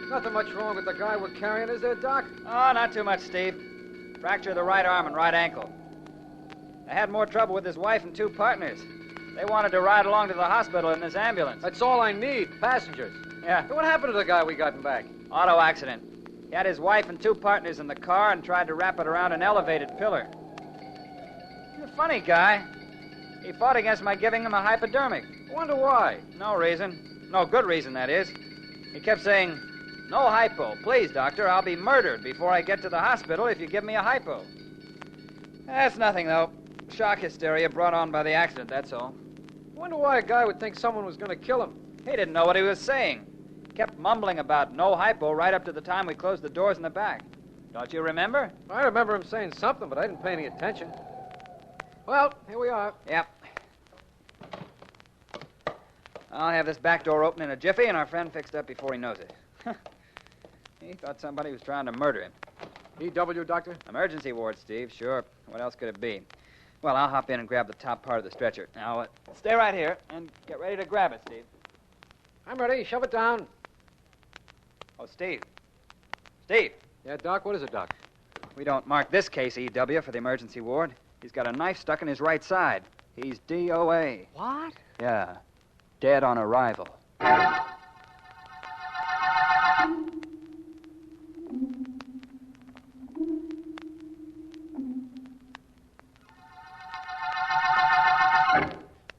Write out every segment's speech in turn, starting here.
Nothing much wrong with the guy we're carrying, is there, Doc? Oh, not too much, Steve. Fracture of the right arm and right ankle. I had more trouble with his wife and two partners. They wanted to ride along to the hospital in this ambulance. That's all I need, passengers. Yeah. Hey, what happened to the guy we got back? Auto accident. He had his wife and two partners in the car and tried to wrap it around an elevated pillar. He's a funny guy. He fought against my giving him a hypodermic. I wonder why. No reason. No good reason, that is. He kept saying, "No hypo. Please, doctor, I'll be murdered before I get to the hospital if you give me a hypo." That's nothing, though. Shock hysteria brought on by the accident, that's all. I wonder why a guy would think someone was going to kill him. He didn't know what he was saying. Kept mumbling about no hypo right up to the time we closed the doors in the back. Don't you remember? I remember him saying something, but I didn't pay any attention. Well, here we are. Yep. I'll have this back door open in a jiffy and our friend fixed up before he knows it. He thought somebody was trying to murder him. EW, Doctor? Emergency ward, Steve, sure. What else could it be? Well, I'll hop in and grab the top part of the stretcher. Now, stay right here and get ready to grab it, Steve. I'm ready. Shove it down. Oh, Steve. Steve. Yeah, Doc? What is it, Doc? We don't mark this case EW for the emergency ward. He's got a knife stuck in his right side. He's DOA. What? Yeah. Dead on arrival.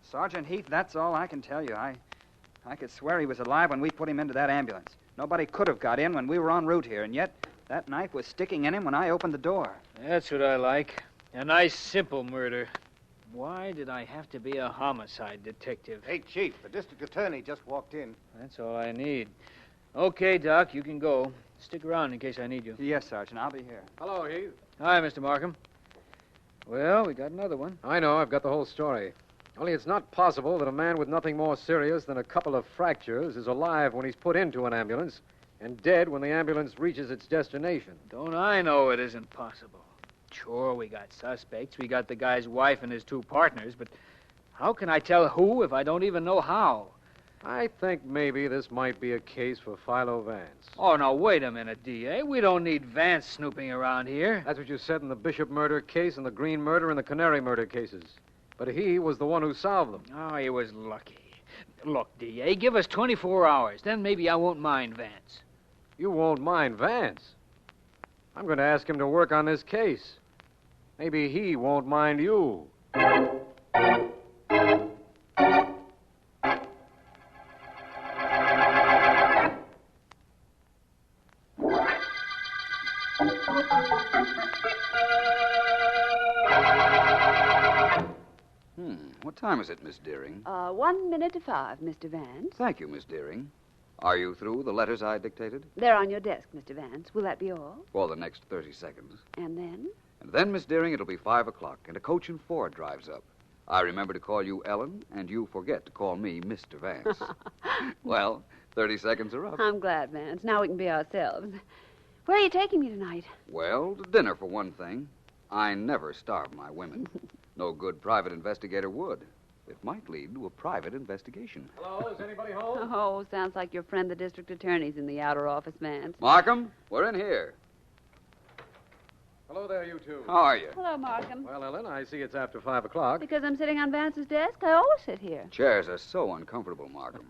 Sergeant Heath, that's all I can tell you. I could swear he was alive when we put him into that ambulance. Nobody could have got in when we were en route here, and yet that knife was sticking in him when I opened the door. That's what I like. A nice, simple murder. Why did I have to be a homicide detective? Hey, Chief, the district attorney just walked in. That's all I need. Okay, Doc, you can go. Stick around in case I need you. Yes, Sergeant, I'll be here. Hello, Heath. Hi, Mr. Markham. Well, we got another one. I know. I've got the whole story. Only it's not possible that a man with nothing more serious than a couple of fractures is alive when he's put into an ambulance and dead when the ambulance reaches its destination. Don't I know it isn't possible? Sure, we got suspects. We got the guy's wife and his two partners, but how can I tell who if I don't even know how? I think maybe this might be a case for Philo Vance. Oh, now, wait a minute, D.A. We don't need Vance snooping around here. That's what you said in the Bishop murder case and the Green murder and the Canary murder cases. But he was the one who solved them. Oh, he was lucky. Look, D.A., give us 24 hours. Then maybe I won't mind Vance. You won't mind Vance? I'm going to ask him to work on this case. Maybe he won't mind you. What time is it, Miss Deering? 1 minute to 5, Mr. Vance. Thank you, Miss Deering. Are you through the letters I dictated? They're on your desk, Mr. Vance. Will that be all? For the next 30 seconds. And then? And then, Miss Deering, it'll be 5 o'clock, and a coach and four drives up. I remember to call you Ellen, and you forget to call me Mr. Vance. Well, 30 seconds are up. I'm glad, Vance. Now we can be ourselves. Where are you taking me tonight? Well, to dinner, for one thing. I never starve my women. No good private investigator would. It might lead to a private investigation. Hello, is anybody home? Oh, sounds like your friend the district attorney's in the outer office, Vance. Markham, we're in here. Hello there, you two. How are you? Hello, Markham. Well, Ellen, I see it's after 5 o'clock. Because I'm sitting on Vance's desk, I always sit here. Chairs are so uncomfortable, Markham.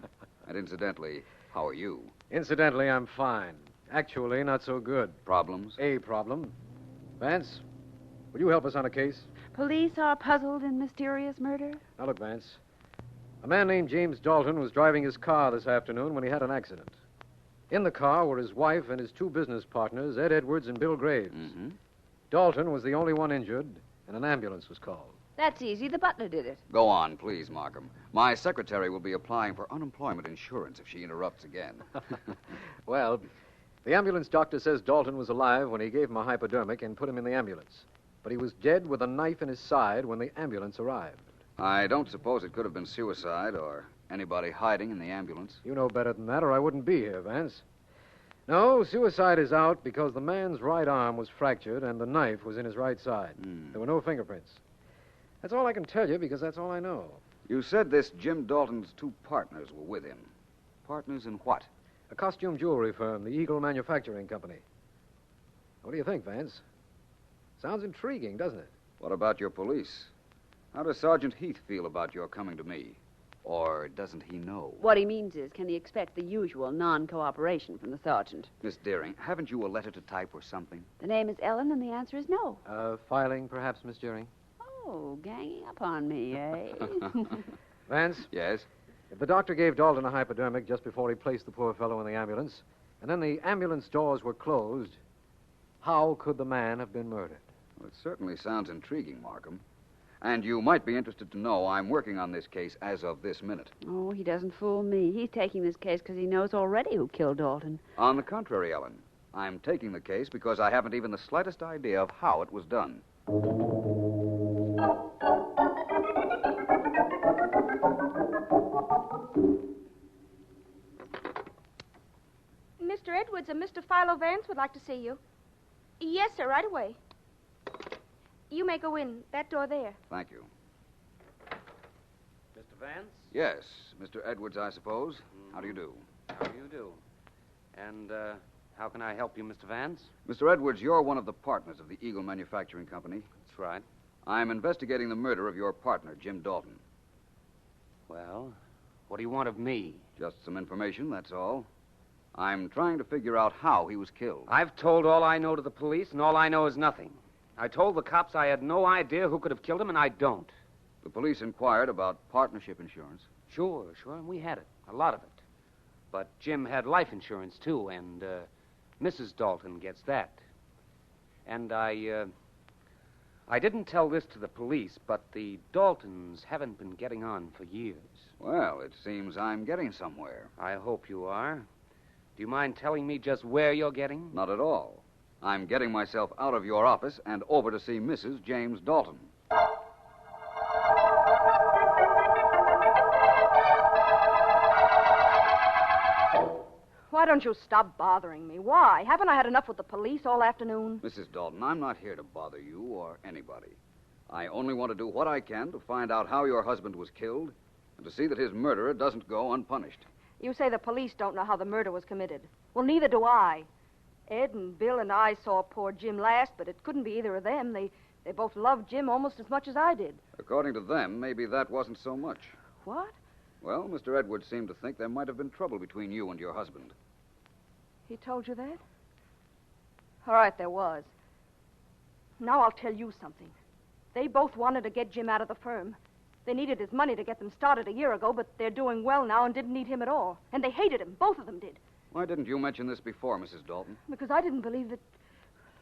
And incidentally, how are you? Incidentally, I'm fine. Actually, not so good. Problems? A problem. Vance, will you help us on a case? Police are puzzled in mysterious murder? Now, look, Vance. A man named James Dalton was driving his car this afternoon when he had an accident. In the car were his wife and his two business partners, Ed Edwards and Bill Graves. Mm-hmm. Dalton was the only one injured, and an ambulance was called. That's easy. The butler did it. Go on, please, Markham. My secretary will be applying for unemployment insurance if she interrupts again. Well, The ambulance doctor says Dalton was alive when he gave him a hypodermic and put him in the ambulance. But he was dead with a knife in his side when the ambulance arrived. I don't suppose it could have been suicide or anybody hiding in the ambulance. You know better than that, or I wouldn't be here, Vance. No, suicide is out because the man's right arm was fractured and the knife was in his right side. There were no fingerprints. That's all I can tell you because that's all I know. You said this Jim Dalton's two partners were with him. Partners in what? A costume jewelry firm, the Eagle Manufacturing Company. What do you think, Vance? Sounds intriguing, doesn't it? What about your police? How does Sergeant Heath feel about your coming to me? Or doesn't he know? What he means is, can he expect the usual non-cooperation from the sergeant? Miss Deering, haven't you a letter to type or something? The name is Ellen, and the answer is no. Filing, perhaps, Miss Deering? Oh, ganging up on me, eh? Vance? Yes? If the doctor gave Dalton a hypodermic just before he placed the poor fellow in the ambulance, and then the ambulance doors were closed, how could the man have been murdered? Well, it certainly sounds intriguing, Markham. And you might be interested to know I'm working on this case as of this minute. Oh, he doesn't fool me. He's taking this case because he knows already who killed Dalton. On the contrary, Ellen, I'm taking the case because I haven't even the slightest idea of how it was done. Mr. Edwards and Mr. Philo Vance would like to see you. Yes, sir, right away. You may go in. That door there. Thank you. Mr. Vance? Yes, Mr. Edwards, I suppose. How do you do? How do you do? And, how can I help you, Mr. Vance? Mr. Edwards, you're one of the partners of the Eagle Manufacturing Company. That's right. I'm investigating the murder of your partner, Jim Dalton. Well, what do you want of me? Just some information, that's all. I'm trying to figure out how he was killed. I've told all I know to the police, and all I know is nothing. I told the cops I had no idea who could have killed him, and I don't. The police inquired about partnership insurance. Sure, and we had it. A lot of it. But Jim had life insurance, too, and, Mrs. Dalton gets that. And I didn't tell this to the police, but the Daltons haven't been getting on for years. Well, it seems I'm getting somewhere. I hope you are. Do you mind telling me just where you're getting? Not at all. I'm getting myself out of your office and over to see Mrs. James Dalton. Why don't you stop bothering me? Why? Haven't I had enough with the police all afternoon? Mrs. Dalton, I'm not here to bother you or anybody. I only want to do what I can to find out how your husband was killed and to see that his murderer doesn't go unpunished. You say the police don't know how the murder was committed. Well, neither do I. Ed and Bill and I saw poor Jim last, but it couldn't be either of them. They both loved Jim almost as much as I did. According to them, maybe that wasn't so much. What? Well, Mr. Edwards seemed to think there might have been trouble between you and your husband. He told you that? All right, there was. Now I'll tell you something. They both wanted to get Jim out of the firm. They needed his money to get them started a year ago, but they're doing well now and didn't need him at all. And they hated him. Both of them did. Why didn't you mention this before, Mrs. Dalton? Because I didn't believe that...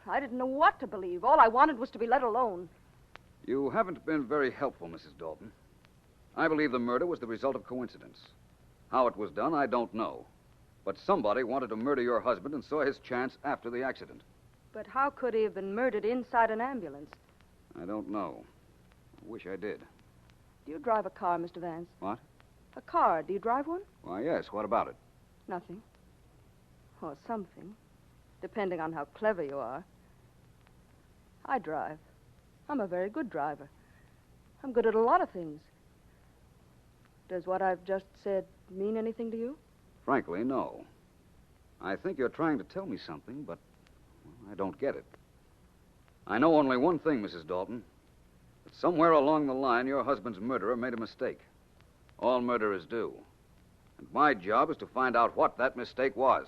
I didn't know what to believe. All I wanted was to be let alone. You haven't been very helpful, Mrs. Dalton. I believe the murder was the result of coincidence. How it was done, I don't know. But somebody wanted to murder your husband and saw his chance after the accident. But how could he have been murdered inside an ambulance? I don't know. I wish I did. Do you drive a car, Mr. Vance? What? A car. Do you drive one? Why, yes. What about it? Nothing. Or something. Depending on how clever you are. I drive. I'm a very good driver. I'm good at a lot of things. Does what I've just said mean anything to you? Frankly, no. I think you're trying to tell me something, but I don't get it. I know only one thing, Mrs. Dalton. That somewhere along the line, your husband's murderer made a mistake. All murderers do. And my job is to find out what that mistake was.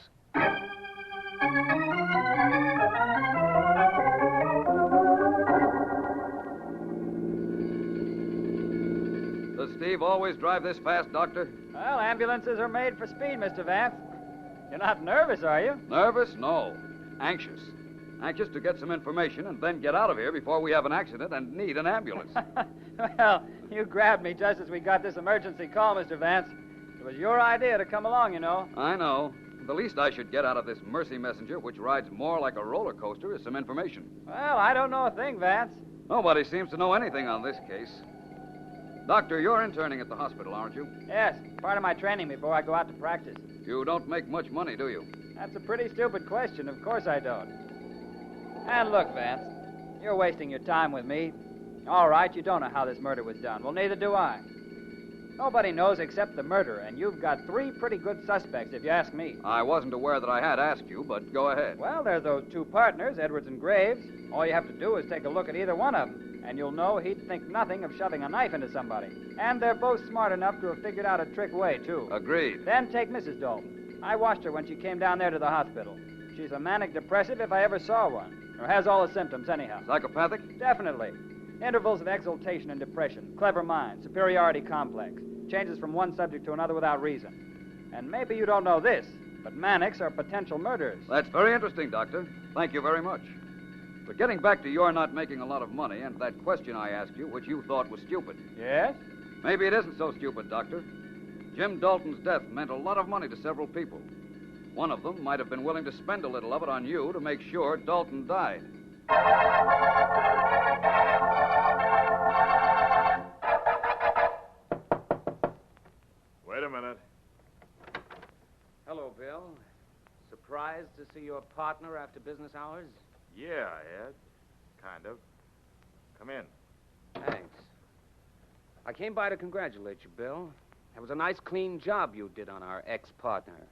Does Steve always drive this fast, Doctor? Well, ambulances are made for speed, Mr. Vance. You're not nervous, are you? Nervous? No. Anxious. Anxious to get some information and then get out of here before we have an accident and need an ambulance. Well, you grabbed me just as we got this emergency call, Mr. Vance. It was your idea to come along, you know. I know. The least I should get out of this mercy messenger, which rides more like a roller coaster, is some information. Well, I don't know a thing, Vance. Nobody seems to know anything on this case. Doctor, you're interning at the hospital, aren't you? Yes, part of my training before I go out to practice. You don't make much money, do you? That's a pretty stupid question. Of course I don't. And look, Vance, you're wasting your time with me. All right, you don't know how this murder was done. Well, neither do I. Nobody knows except the murderer, and you've got 3 pretty good suspects, if you ask me. I wasn't aware that I had asked you, but go ahead. Well, there's those 2 partners, Edwards and Graves. All you have to do is take a look at either one of them, and you'll know he'd think nothing of shoving a knife into somebody. And they're both smart enough to have figured out a trick way, too. Agreed. Then take Mrs. Dalton. I watched her when she came down there to the hospital. She's a manic depressive if I ever saw one, or has all the symptoms anyhow. Psychopathic? Definitely. Intervals of exaltation and depression, clever mind, superiority complex, changes from one subject to another without reason. And maybe you don't know this, but manics are potential murderers. That's very interesting, Doctor. Thank you very much. But getting back to your not making a lot of money and that question I asked you, which you thought was stupid. Yes? Maybe it isn't so stupid, Doctor. Jim Dalton's death meant a lot of money to several people. One of them might have been willing to spend a little of it on you to make sure Dalton died. Wait a minute. Hello, Bill. Surprised to see your partner after business hours? Yeah, Ed. Kind of. Come in. Thanks. I came by to congratulate you, Bill. That was a nice, clean job you did on our ex-partner.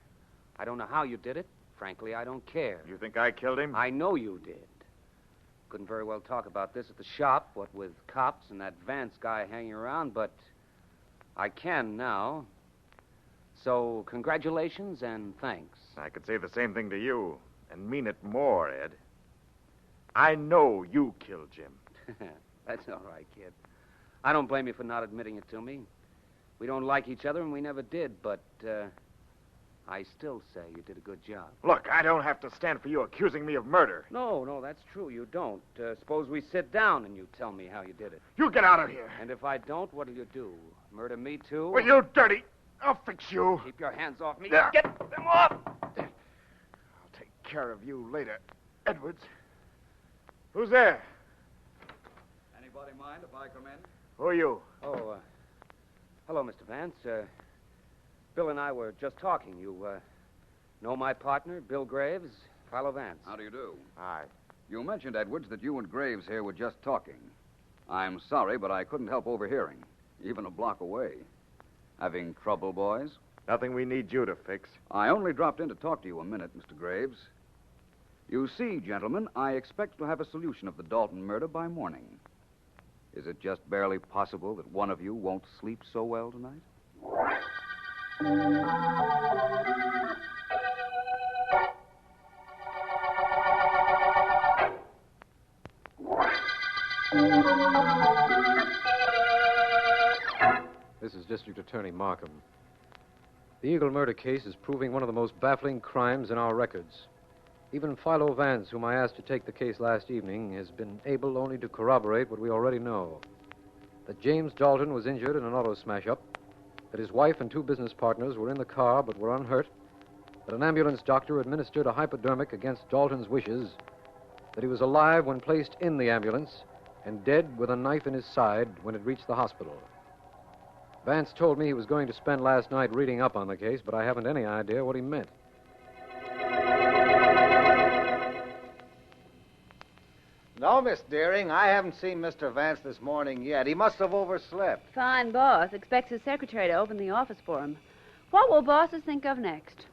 I don't know how you did it. Frankly, I don't care. You think I killed him? I know you did. Couldn't very well talk about this at the shop, what with cops and that Vance guy hanging around, but I can now. So, congratulations and thanks. I could say the same thing to you, and mean it more, Ed. I know you killed Jim. That's all right, kid. I don't blame you for not admitting it to me. We don't like each other, and we never did, but I still say you did a good job. Look, I don't have to stand for you accusing me of murder. No, that's true. You don't. Suppose we sit down and you tell me how you did it. You get out of here. And if I don't, what'll you do? Murder me, too? Well, you dirty. I'll fix you. Keep your hands off me. Yeah. Get them off! I'll take care of you later, Edwards. Who's there? Anybody mind if I come in? Who are you? Oh, hello, Mr. Vance. Bill and I were just talking. You know my partner, Bill Graves, Philo Vance. How do you do? Hi. You mentioned, Edwards, that you and Graves here were just talking. I'm sorry, but I couldn't help overhearing, even a block away. Having trouble, boys? Nothing we need you to fix. I only dropped in to talk to you a minute, Mr. Graves. You see, gentlemen, I expect to have a solution of the Dalton murder by morning. Is it just barely possible that one of you won't sleep so well tonight? This is District Attorney Markham. The Eagle murder case is proving one of the most baffling crimes in our records. Even Philo Vance, whom I asked to take the case last evening, has been able only to corroborate what we already know. That James Dalton was injured in an auto smash-up, that his wife and 2 business partners were in the car but were unhurt, that an ambulance doctor administered a hypodermic against Dalton's wishes, that he was alive when placed in the ambulance and dead with a knife in his side when it reached the hospital. Vance told me he was going to spend last night reading up on the case, but I haven't any idea what he meant. No, Miss Deering, I haven't seen Mr. Vance this morning yet. He must have overslept. Fine boss. Expects his secretary to open the office for him. What will bosses think of next?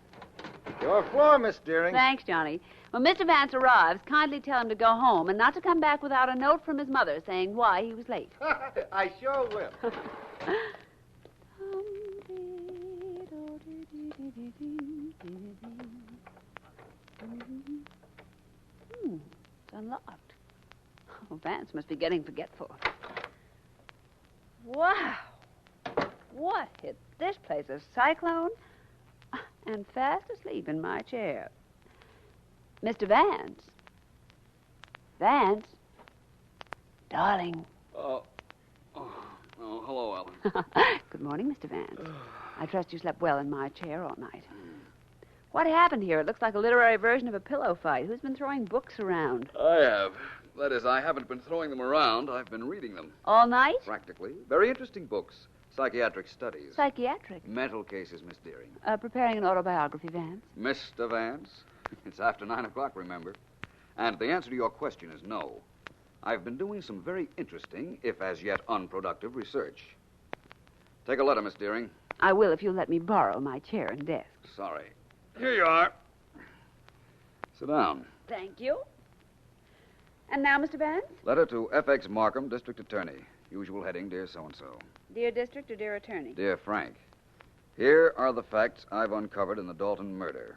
Your floor, Miss Deering. Thanks, Johnny. When Mr. Vance arrives, kindly tell him to go home and not to come back without a note from his mother saying why he was late. I sure will. It's unlocked. Oh, Vance must be getting forgetful. Wow. What hit this place? A cyclone? And fast asleep in my chair. Mr. Vance. Vance. Darling. Hello, Ellen. Good morning, Mr. Vance. I trust you slept well in my chair all night. What happened here? It looks like a literary version of a pillow fight. Who's been throwing books around? I have. That is, I haven't been throwing them around. I've been reading them. All night? Practically. Very interesting books. Psychiatric studies. Psychiatric? Mental cases, Miss Deering. Preparing an autobiography, Vance. Mr. Vance? It's after 9 o'clock, remember? And the answer to your question is no. I've been doing some very interesting, if as yet unproductive, research. Take a letter, Miss Deering. I will if you'll let me borrow my chair and desk. Sorry. Here you are. Sit down. Thank you. And now, Mr. Vance? Letter to F.X. Markham, District Attorney. Usual heading, Dear So-and-so. Dear District or Dear Attorney? Dear Frank, here are the facts I've uncovered in the Dalton murder.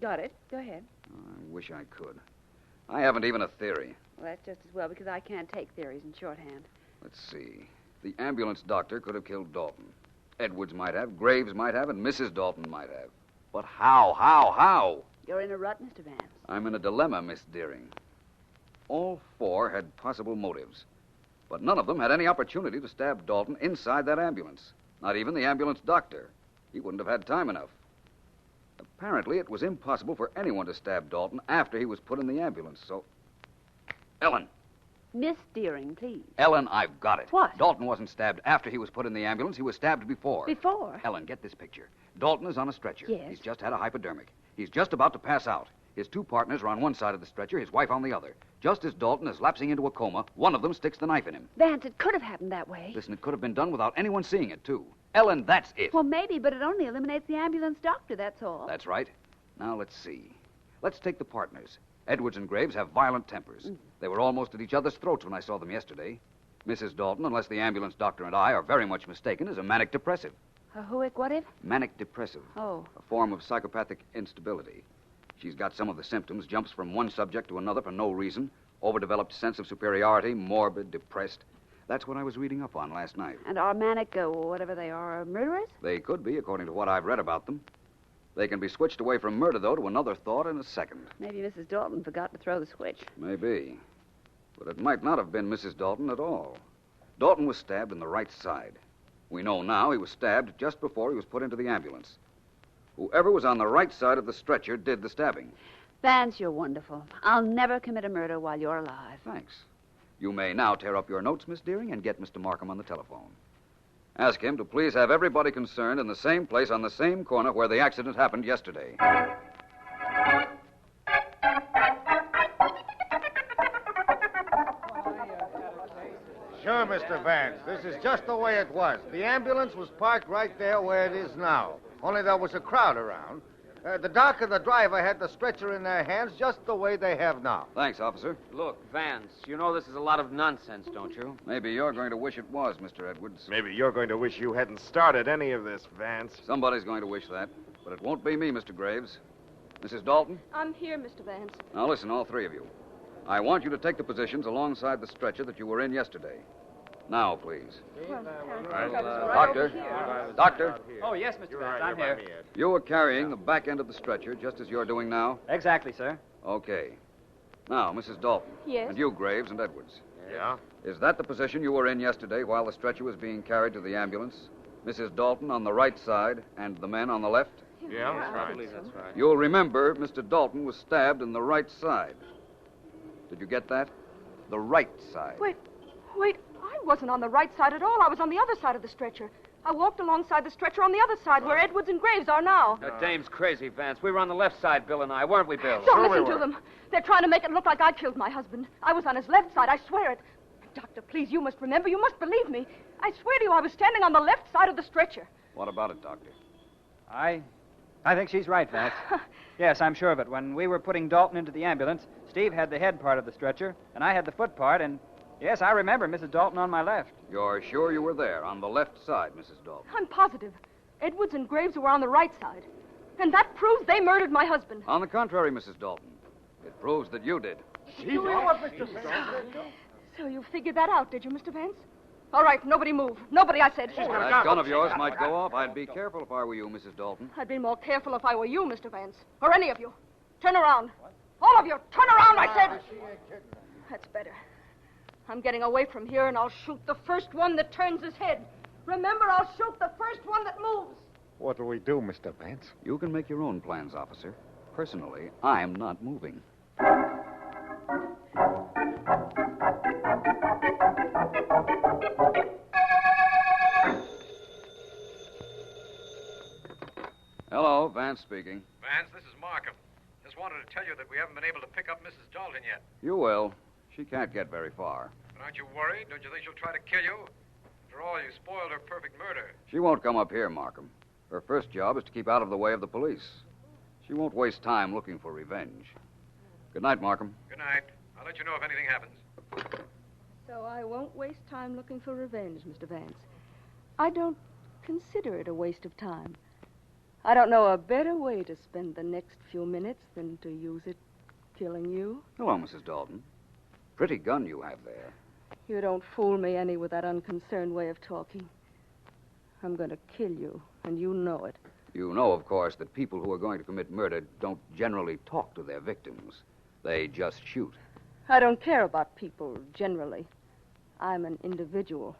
Got it. Go ahead. I wish I could. I haven't even a theory. Well, that's just as well, because I can't take theories in shorthand. Let's see. The ambulance doctor could have killed Dalton. Edwards might have, Graves might have, and Mrs. Dalton might have. But how? You're in a rut, Mr. Vance. I'm in a dilemma, Miss Deering. All four had possible motives, but none of them had any opportunity to stab Dalton inside that ambulance. Not even the ambulance doctor. He wouldn't have had time enough. Apparently, it was impossible for anyone to stab Dalton after he was put in the ambulance, so... Ellen. Miss Deering, please. Ellen, I've got it. What? Dalton wasn't stabbed after he was put in the ambulance. He was stabbed before. Before? Ellen, get this picture. Dalton is on a stretcher. Yes. He's just had a hypodermic. He's just about to pass out. His two partners are on one side of the stretcher, his wife on the other. Just as Dalton is lapsing into a coma, one of them sticks the knife in him. Vance, it could have happened that way. Listen, it could have been done without anyone seeing it, too. Ellen, that's it. Well, maybe, but it only eliminates the ambulance doctor, that's all. That's right. Now, let's see. Let's take the partners. Edwards and Graves have violent tempers. They were almost at each other's throats when I saw them yesterday. Mrs. Dalton, unless the ambulance doctor and I are very much mistaken, is a manic depressive. What if? Manic depressive. Oh. A form of psychopathic instability. She's got some of the symptoms, jumps from one subject to another for no reason, overdeveloped sense of superiority, morbid, depressed. That's what I was reading up on last night. And are manic, whatever they are, murderers? They could be, according to what I've read about them. They can be switched away from murder, though, to another thought in a second. Maybe Mrs. Dalton forgot to throw the switch. Maybe. But it might not have been Mrs. Dalton at all. Dalton was stabbed in the right side. We know now he was stabbed just before he was put into the ambulance. Whoever was on the right side of the stretcher did the stabbing. Vance, you're wonderful. I'll never commit a murder while you're alive. Thanks. You may now tear up your notes, Miss Deering, and get Mr. Markham on the telephone. Ask him to please have everybody concerned in the same place on the same corner where the accident happened yesterday. Sure, Mr. Vance. This is just the way it was. The ambulance was parked right there where it is now. Only there was a crowd around. The doc and the driver had the stretcher in their hands just the way they have now. Thanks, officer. Look, Vance, you know this is a lot of nonsense, don't you? Maybe you're going to wish it was, Mr. Edwards. Maybe you're going to wish you hadn't started any of this, Vance. Somebody's going to wish that, but it won't be me, Mr. Graves. Mrs. Dalton? I'm here, Mr. Vance. Now listen, all three of you. I want you to take the positions alongside the stretcher that you were in yesterday. Now, please. Doctor. Oh, yes, Mr. Vance, I'm here. You were carrying the back end of the stretcher, just as you're doing now? Exactly, sir. Okay. Now, Mrs. Dalton. Yes? And you, Graves and Edwards. Yeah? Is that the position you were in yesterday while the stretcher was being carried to the ambulance? Mrs. Dalton on the right side and the men on the left? Yeah, that's right. That's right. You'll remember Mr. Dalton was stabbed in the right side. Did you get that? The right side. Wait. I wasn't on the right side at all. I was on the other side of the stretcher. I walked alongside the stretcher on the other side where Edwards and Graves are now. That dame's crazy, Vance. We were on the left side, Bill and I, weren't we, Bill? Don't listen to them. They're trying to make it look like I killed my husband. I was on his left side, I swear it. Doctor, please, you must remember. You must believe me. I swear to you, I was standing on the left side of the stretcher. What about it, Doctor? I think she's right, Vance. Yes, I'm sure of it. When we were putting Dalton into the ambulance, Steve had the head part of the stretcher, and I had the foot part, and yes, I remember Mrs. Dalton on my left. You're sure you were there, on the left side, Mrs. Dalton? I'm positive. Edwards and Graves were on the right side. And that proves they murdered my husband. On the contrary, Mrs. Dalton. It proves that you did. So you figured that out, did you, Mr. Vance? All right, nobody move. Nobody, I said. That gun of yours might go off. I'd be careful if I were you, Mrs. Dalton. I'd be more careful if I were you, Mr. Vance. Or any of you. Turn around. All of you, turn around, I said. That's better. I'm getting away from here, and I'll shoot the first one that turns his head. Remember, I'll shoot the first one that moves. What'll we do, Mr. Vance? You can make your own plans, officer. Personally, I'm not moving. Hello, Vance speaking. Vance, this is Markham. Just wanted to tell you that we haven't been able to pick up Mrs. Dalton yet. You will. She can't get very far. But aren't you worried? Don't you think she'll try to kill you? After all, you spoiled her perfect murder. She won't come up here, Markham. Her first job is to keep out of the way of the police. She won't waste time looking for revenge. Good night, Markham. Good night. I'll let you know if anything happens. So I won't waste time looking for revenge, Mr. Vance. I don't consider it a waste of time. I don't know a better way to spend the next few minutes than to use it killing you. Hello, Mrs. Dalton. Pretty gun you have there. You don't fool me any with that unconcerned way of talking. I'm going to kill you, and you know it. You know, of course, that people who are going to commit murder don't generally talk to their victims. They just shoot. I don't care about people generally. I'm an individual.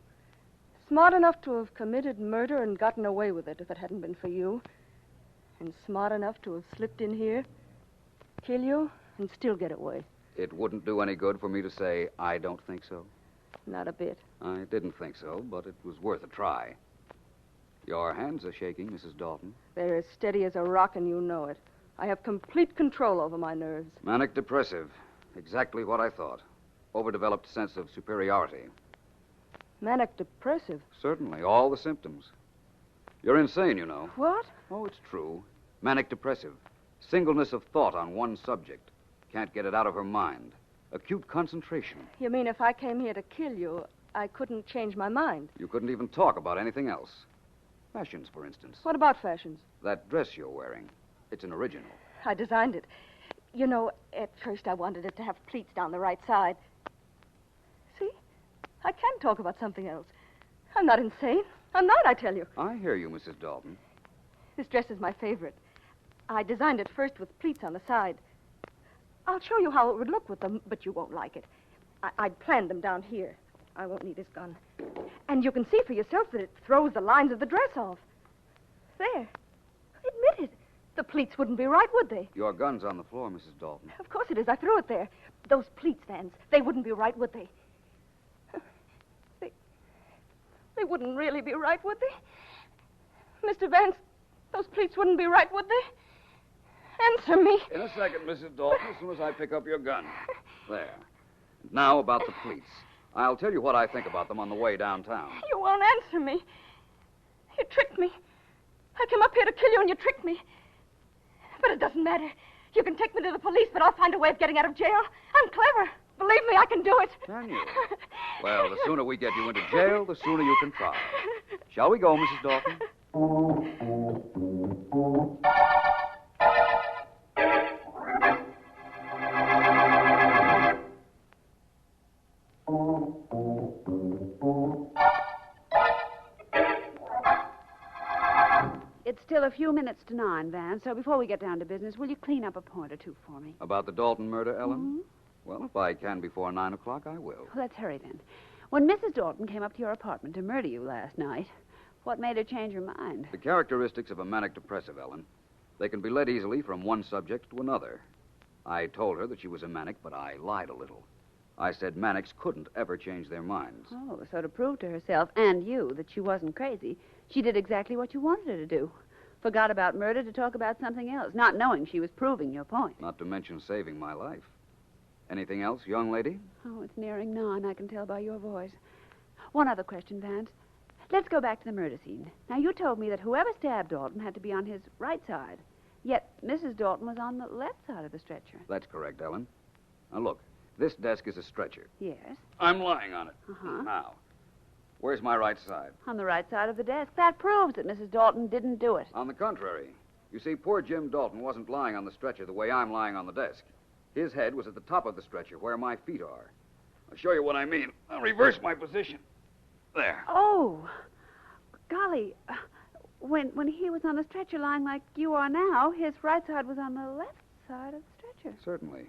Smart enough to have committed murder and gotten away with it if it hadn't been for you. And smart enough to have slipped in here, kill you, and still get away. It wouldn't do any good for me to say, I don't think so. Not a bit. I didn't think so, but it was worth a try. Your hands are shaking, Mrs. Dalton. They're as steady as a rock, and you know it. I have complete control over my nerves. Manic depressive. Exactly what I thought. Overdeveloped sense of superiority. Manic depressive? Certainly, all the symptoms. You're insane, you know. What? Oh, it's true. Manic depressive. Singleness of thought on one subject. Can't get it out of her mind. Acute concentration. You mean if I came here to kill you, I couldn't change my mind? You couldn't even talk about anything else. Fashions, for instance. What about fashions? That dress you're wearing. It's an original. I designed it. You know, at first I wanted it to have pleats down the right side. See? I can talk about something else. I'm not insane. I'm not, I tell you. I hear you, Mrs. Dalton. This dress is my favorite. I designed it first with pleats on the side. I'll show you how it would look with them, but you won't like it. I'd planned them down here. I won't need this gun. And you can see for yourself that it throws the lines of the dress off. There. Admit it. The pleats wouldn't be right, would they? Your gun's on the floor, Mrs. Dalton. Of course it is. I threw it there. Those pleats, Vance, they wouldn't be right, would they? They wouldn't really be right, would they? Mr. Vance, those pleats wouldn't be right, would they? Answer me. In a second, Mrs. Dalton, as soon as I pick up your gun. There. Now about the pleats. I'll tell you what I think about them on the way downtown. You won't answer me. You tricked me. I came up here to kill you and you tricked me. But it doesn't matter. You can take me to the police, but I'll find a way of getting out of jail. I'm clever. Believe me, I can do it. Can you? Well, the sooner we get you into jail, the sooner you can try. Shall we go, Mrs. Dalton? It's still a few minutes to 9, Vance, so before we get down to business, will you clean up a point or two for me? About the Dalton murder, Ellen? Mm-hmm. Well, if I can before 9 o'clock, I will. Well, let's hurry then. When Mrs. Dalton came up to your apartment to murder you last night, what made her change her mind? The characteristics of a manic depressive, Ellen. They can be led easily from one subject to another. I told her that she was a manic, but I lied a little. I said manics couldn't ever change their minds. Oh, so to prove to herself and you that she wasn't crazy, she did exactly what you wanted her to do. Forgot about murder to talk about something else, not knowing she was proving your point. Not to mention saving my life. Anything else, young lady? Oh, it's nearing 9, I can tell by your voice. One other question, Vance. Let's go back to the murder scene. Now, you told me that whoever stabbed Dalton had to be on his right side, yet Mrs. Dalton was on the left side of the stretcher. That's correct, Ellen. Now, look, this desk is a stretcher. Yes. I'm lying on it. Uh-huh. Now, where's my right side? On the right side of the desk. That proves that Mrs. Dalton didn't do it. On the contrary. You see, poor Jim Dalton wasn't lying on the stretcher the way I'm lying on the desk. His head was at the top of the stretcher where my feet are. I'll show you what I mean. I'll reverse my position. There. Oh, golly. When he was on the stretcher lying like you are now, his right side was on the left side of the stretcher. Certainly.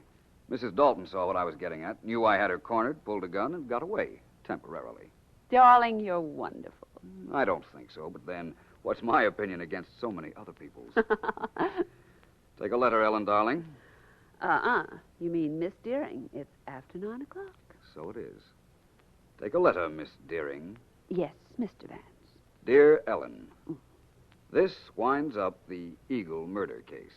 Mrs. Dalton saw what I was getting at, knew I had her cornered, pulled a gun, and got away, temporarily. Darling, you're wonderful. I don't think so, but then, What's my opinion against so many other people's? Take a letter, Ellen, darling. You mean Miss Deering. It's after 9 o'clock. So it is. Take a letter, Miss Deering. Yes, Mr. Vance. Dear Ellen, this winds up the Eagle murder case.